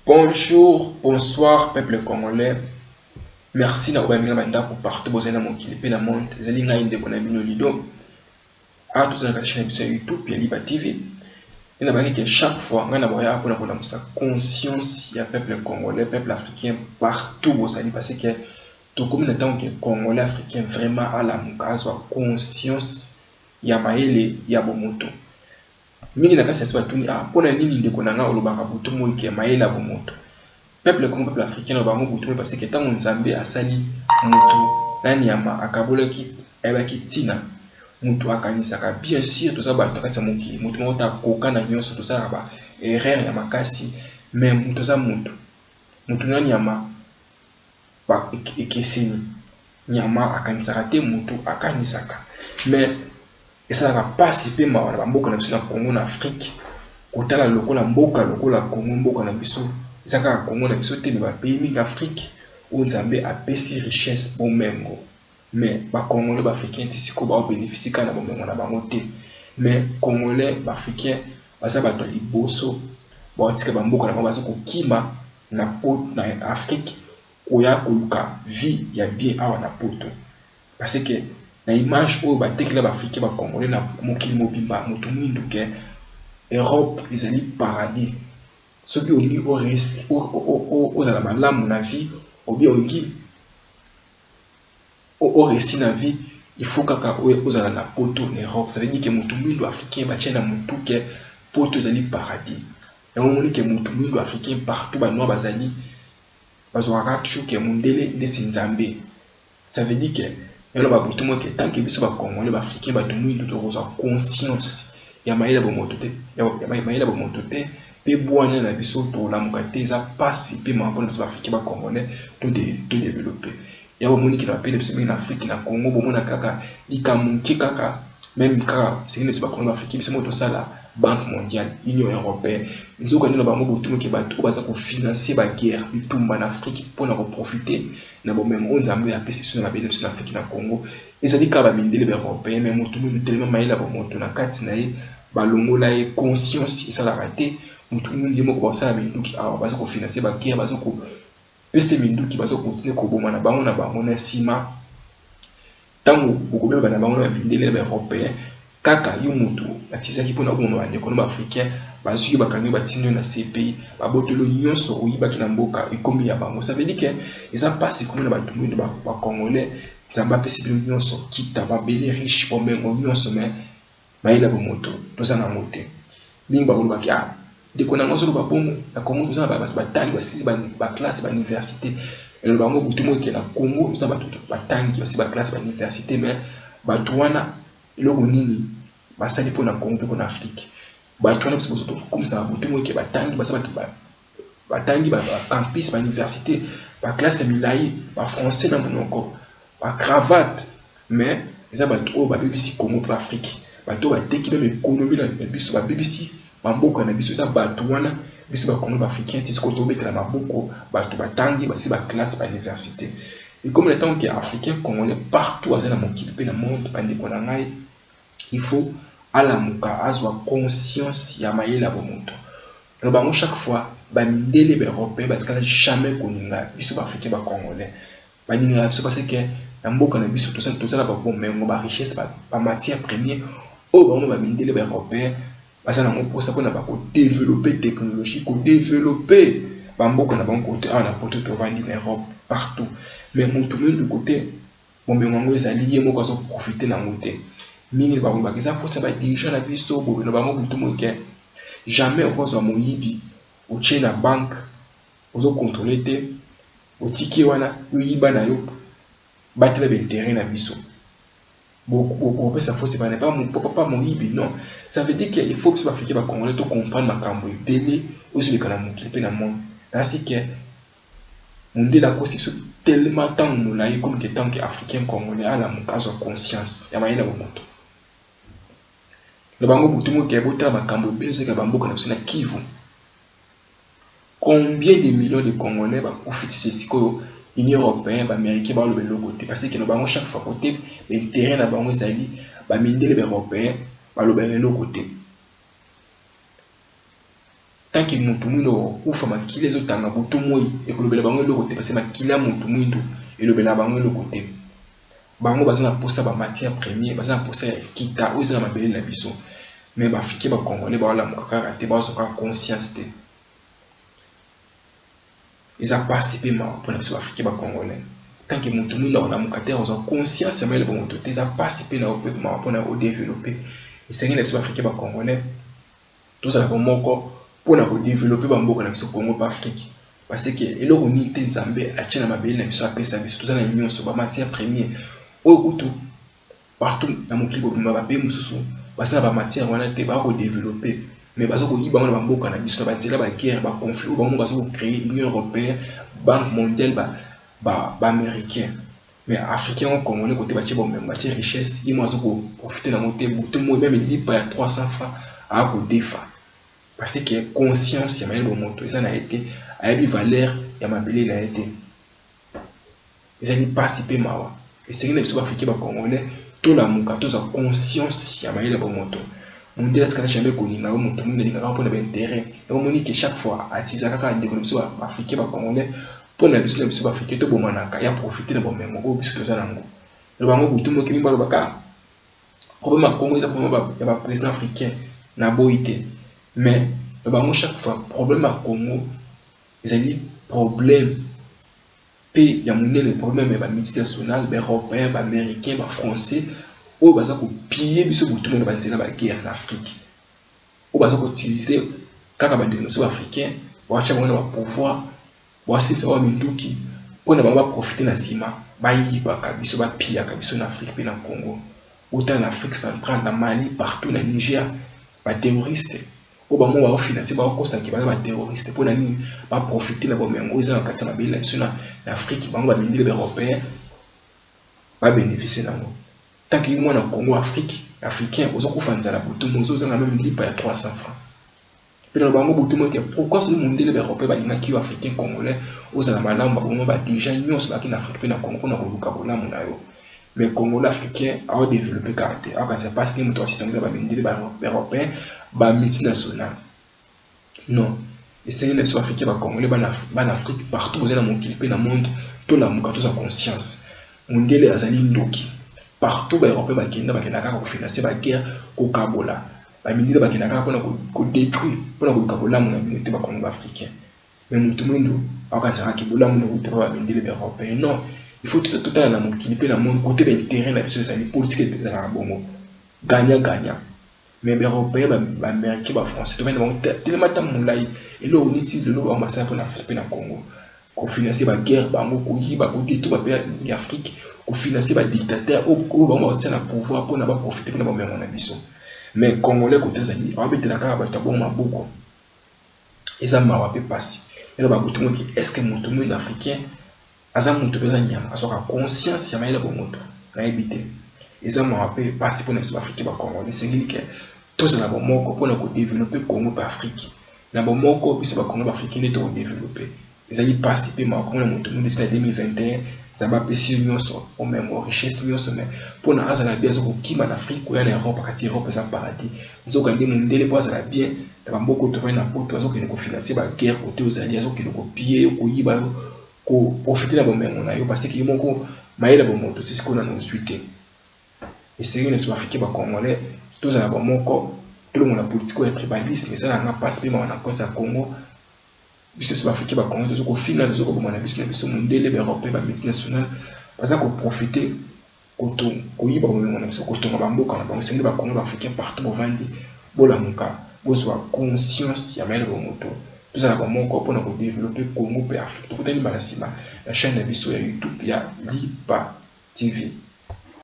Bonjour, bonsoir, peuple congolais. Merci na obamila bandako partout bozana mokili pe na monde. Ezali ngai ndeko na bino lido. A tous na chaîne de YouTube ya Liba TV. Et na baki que chaque fois ngai na boya pour na sa conscience ya peuple congolais, peuple africain partout bozali parce que tout comme le temps que congolais africain vraiment à la mukazo conscience ya maele ya bomoto. Mingi na kasi batuni pona nini ndeko na nga olobaka butu moi ke maele ya bomoto. Peuple comme peuple africain na bango butu parce que tant nzambe asali mutu na nyama akabolaki ebaki tina mutu akanisaka bien sûr tout ça ba takati moki mutu mo ta koka na nyonso tout ça ba erreur ya makasi mais mutu za mutu na nyama ba ekeseni nyama akanisaka te mutu akanisaka mais esalaka pasi pe mawa na mboka na biso na Congo na Afrique kotala lokola mboka lokola Congo mboka na biso ezaka Congo na biso te mais ba pays mingi Afrique où Nzambe apesi richesse bomengo mais ba Congolais ba Africains ti siko ba bénéficier kana bomengo na bango te mais Congolais ba Africains basa bato liboso ba tika ba mboka na bango baza kokima na pot na Afrique oya koluka vie ya bien awa na poto parce que na image oyo batekela ba Africains ba Congolais na mokili mobimba moto mwindu ke Europe ezali paradis ceux qui ont mis aux malamu na vie ou bien au récit na vie il faut kaka aux na poto en Europe ça veut dire que mutu mwindu africain ba tchena mutu ke poto ezali paradis et on dit que mutu mwindu africain partout ba noir bazali bazwaka toujours que mundele de Nzambe ça veut dire que yalo ba butu mo ke tant que biso ba Congolais ba africain ba to mwindu to rosa conscience ya maila bo moto te ya maila bo moto te pe boanya na biso to la mukate eza pasi pe ma mpona biso africain ba Congolais to développer ya bo moni ki na pele biso na Afrique na Congo bo mona kaka ikamuki kaka même kaka c'est biso ba Congolais africain biso moto sala Banque mondiale Union européenne nzoka nino ba mo botumo ke bato baza ko financer ba guerre bitumba na Afrique pona ko profiter na bo même Nzambe ya pesi biso na bele biso na Afrique na Congo ezali ka ba mindele ba européen mais moto mo tellement maila ba moto na kati na ye balongola ye conscience esalaka te mutu mingi moko basala minduki awa baza kofinanse baguerre baza kopesa minduki baza kokontinue koboma na bango na nsima ntango bokobeba na bango na bindele ba européen kaka yo mutu atisaki mpona koboma bandeko no baafricain bazwi bakangi batindi na CPI babotolo nyonso oyibaki na mboka ekomi ya bango ça veut dire que eza mpasi komona bato mwindu bacongolais nzambe apesi bino nyonso kita babele riche bomengo nyonso mais maila bomoto toza na mote mingi bakolobaki ndeko na ngoso loba bongo na Congo toza na bato batangi basisi ba classe ba université elo bango butu mo ke na Congo toza bato batangi basisi ba classe ba université mais bato wana eloko nini basali po na Congo pe na Afrique bato wana biso to comme ça butu mo ke batangi basa bato batangi ba campus ba université ba classe ya milai ba français na monoko ba cravate mais eza bato o ba bibisi Congo pour Afrique bato bateki même économie na biso ba BBC bamboka na biso eza bato wana biso ba Congo africain tisiko tobetela maboko bato batangi basi ba classe ba université et comme le temps que africain congolais partout azana mokili pe na monde bandeko na ngai il faut ala muka azwa conscience ya mayela bomoto le bango chaque fois ba mindele ba européen ba tikala jamais koninga biso ba africain ba congolais ba ninga biso parce que na mboka na biso tout ça ba bomengo ba richesse ba matière première au bango ba mindele ba européen basa na mposa pona ba ko développer technologie ko développer ba mboka na bango côté na poto to vandi na Europe partout mais mutu mwindu côté bomengo ngo ezali ye moko aso profiter na ngote mingi ba ko ba kisa faut ba dirigeant na biso bo na ba mo mutu mo ke jamais okozwa moyibi o na banque ozo contrôler te o tiki wana yiba na yo batela be terrain na biso beaucoup ça faut pas mon ibi non ça veut dire qu'il faut que ce africain va congolais to comprendre ma cambo belé aussi le kana mokili pe na monde ainsi que monde la constitution tellement tant moulaye comme que tant que africain congolais à la mukazo conscience ya maina bomoto le bango butumo ke bota ma cambo belé c'est que bamboka na sina Kivu combien de millions de congolais va profiter siko Union européenne ba américain ba le côté parce que no bango chaque fois côté l'intérêt na bango ezali ba mindele ba européen ba le côté tant tant que mutumwindo kufa makile zo tanga butu moi et kolobela bango le côté parce que makila mutumwindo et le bela bango le côté bango bazana posta ba matière première bazana posta kita oza na mabele na biso mais ba fiki ba congolais ba wala mukaka raté ba zo ka conscience te ils ont participé ma pour biso ba fiki ba congolais tant que mutumwindo wala mukate oza conscience mais le bon to ils ont participé na opé ma pour na au développer et c'est que ba fiki ba congolais tout ça comme moko pour na développer ba mboka na biso Congo pa Afrique parce que eloko ni te nzambe a tchena mabele na biso apesa biso tout ça na nyonso ba matière première oyo kutu partout na mokili bobima bape mosusu basala ba matière wana te ba ko développer mais bazo ko yiba wana ba mboka na biso ba nzela ba guerre ba conflit ba mboka bazo ko créer Union européenne Banque mondiale ba américain mais africain au congolais côté ba tche ba matière richesse ils mo azo ko profiter na moté tout mo même il pas 300 francs à ko défa parce que conscience ya mayele bomoto ça na été a eu valeur ya mabele na été ils ont participé mawa et c'est que les africains ba congolais tout la muka tout sa conscience ya mayele bomoto monde est-ce que na jamais connu na moto monde linga pour l'intérêt et on dit que chaque fois atiza kaka ndeko biso africain ba congolais pour na biso africain to bomanaka ya profiter na bomemo ko biso to za nango le bango butu mo kimi ba baka problème Congo ça pour ba président africain na boité mais chaque fois problème à Congo ils ont dit problème puis il y a le problème mais multinational mais européen mais américain mais français où baza ko piller biso butu mo ba nzela ba guerre en Afrique où baza ko utiliser kaka ba ndeko africain wacha mona ba pouvoir wasi ça wa minduki pour na ba profiter na sima ba yiba ka biso ba piller ka biso na Afrique pe na Congo autant en Afrique centrale na Mali partout na Niger ba terroriste au moment où on financer ba kosa ki ba terroriste pour na ni ba profiter na bomengo ils ont katsa na bila biso na Afrique ba ba mindile européen ba bénéficier nango tant que moi na Congo Afrique africain ozo kufanza la butu mozo za na même lipa ya 300 francs puis na bango butu mo ke pourquoi ce mindile européen ba linga ki africain congolais oza na malamba bon ba déjà nyos ba ki na Afrique na Congo na koluka bolamu na yo mais Congolais africain a développé caractère alors c'est parce que nous doit système ba mindile ba européen ba multinational non et c'est les africains ba congolais ba Afrique partout vous êtes dans mon clip dans monde tout la muka tout sa conscience mundele azali ndoki partout ba européens ba kenda ko financer ba guerre ko kabola ba mindele ba kenda ko na ko détruire pour na ko kabola mon unité ba Congo africain mais mutu mundo akatsa ki bola mon unité ba mindele ba européen non il faut tout à la mon clip dans monde côté des terrains là c'est les politiques de la bongo gagnant mais les européens les américains les français tout tellement moulay et là on utilise le nom ambassade pour l'Afrique et le Congo pour financer la guerre bango ko yiba ko tout ba pays Afrique pour financer les dictateurs au bango tient le pouvoir pour na ba profiter pour na ba mena biso mais congolais côté zali on bete la ka ba tabo maboko et ça m'a pas passé et là ba ko tout qui est-ce que mutu africain aza mutu peza nyama asoka conscience ya maila bomoto na éviter et ça m'a rappelé passer pour les africains ba congolais c'est que tout ça na bomoko pour na ko développer Congo pa Afrique na bomoko biso ba Congo africain ne to développer ils allaient participer ma Congo mutu mu c'est 2021 ça va pesi nyonso au même richesse nyonso mais pour na azala bien zo kima na Afrique ou en Europe kasi Europe ça paradis zo kandi mundele pour azala bien na bomoko to na poto zo ke ko financer ba guerre côté aux alliés zo ke ko piller ko yiba ko profiter na bomengo na yo parce que moko maïla bomoto c'est ce qu'on a nous suite et c'est une africain ba congolais tous à bomoko tout le monde a politique et tribalisme mais ça n'a pas passé mais on a compte ça Congo biso sur africain ba congolais zo ko final zo ko bomana biso mondele ba européen ba multinational baza ko profiter ko yiba bomengo na biso ko tonga ba mboka na bango c'est ba congolais africain partout bovandi bola muka bo soit conscience ya maïla bomoto nous allons pour développer Congo et Afrique. Tout le monde la chaîne de YouTube, il y a Lipa TV.